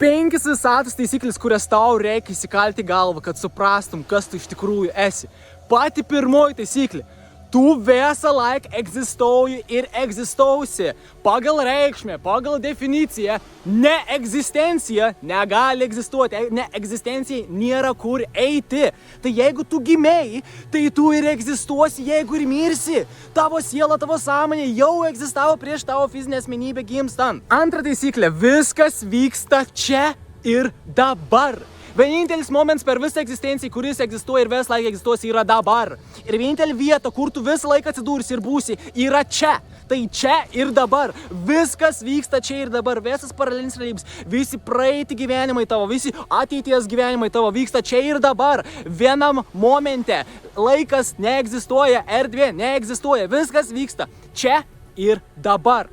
5 visatos taisyklės, kurias tau reikia įsikalti galvą, kad suprastum, kas tu iš tikrųjų esi. Pati pirmoji taisyklė. Tu visą laiką egzistuoji ir egzistuosi. Pagal reikšmę, pagal definiciją, neegzistencija negali egzistuoti. Neegzistencijai nėra kur eiti. Tai jeigu tu gimėjai, tai tu ir egzistuosi, jeigu ir mirsi. Tavo siela, tavo sąmonė jau egzistavo prieš tavo fizinę asmenybę gimstant. Antra taisyklė. Viskas vyksta čia ir dabar. Vienintelis momentas per visą egzistenciją, kuris egzistuoja ir visą laiką egzistuos, yra dabar. Ir vienintelė vieta, kur tu visą laiką atsidursi ir būsi, yra čia. Tai čia ir dabar. Viskas vyksta čia ir dabar. Visas paralelinis realybės, visi praeiti gyvenimai tavo, visi ateities gyvenimai tavo vyksta čia ir dabar. Vienam momente laikas neegzistuoja, erdvė neegzistuoja. Viskas vyksta čia ir dabar.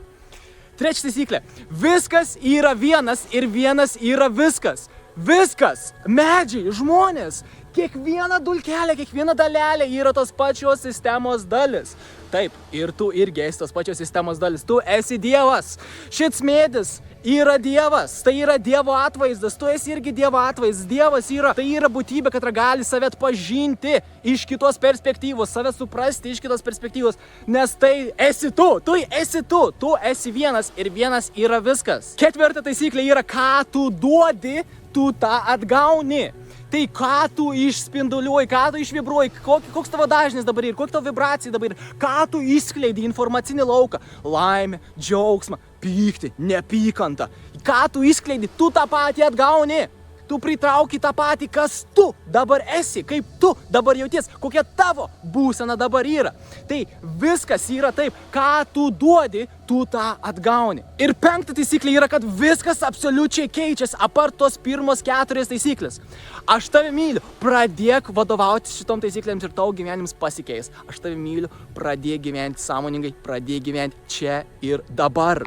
Trečia taisyklė. Viskas yra vienas ir vienas yra viskas. Viskas, medžiai, žmonės, kiekviena dulkelė, kiekviena dalelė yra tos pačios sistemos dalis. Taip, ir tu irgi esi tos pačios sistemos dalis. Tu esi Dievas. Šits medis yra Dievas. Tai yra Dievo atvaizdas. Tu esi irgi Dievo atvaizdas. Dievas yra. Tai yra būtybė, kad gali save pažinti iš kitos perspektyvos, save suprasti iš kitos perspektyvos. Nes tai esi tu. Tu esi tu. Tu esi vienas ir vienas yra viskas. Ketvirta taisyklė yra, ką tu duodi, tu tą atgauni. Tai ką tu išspinduliuoji, ką tu išvibruoji, koks tavo dažnis dabar yra, kokia tavo vibracija dabar yra, ką tu išskleidi informacinį lauką, laimę, džiaugsmą, pyktį, neapykantą. Ką tu išskleidi, tu tą patį atgauni. Tu pritrauki tą patį, kas tu dabar esi, kaip tu dabar jauties, kokia tavo būsena dabar yra. Tai viskas yra taip, ką tu duodi, tu tą atgauni. Ir penkta taisyklė yra, kad viskas absoliučiai keičiasi, apart tos pirmos 4 taisyklės. Aš tave myliu, pradėk vadovauti šitom taisyklėms ir tavo gyvenimas pasikeis. Aš tave myliu, pradėk gyventi sąmoningai, pradėk gyventi čia ir dabar.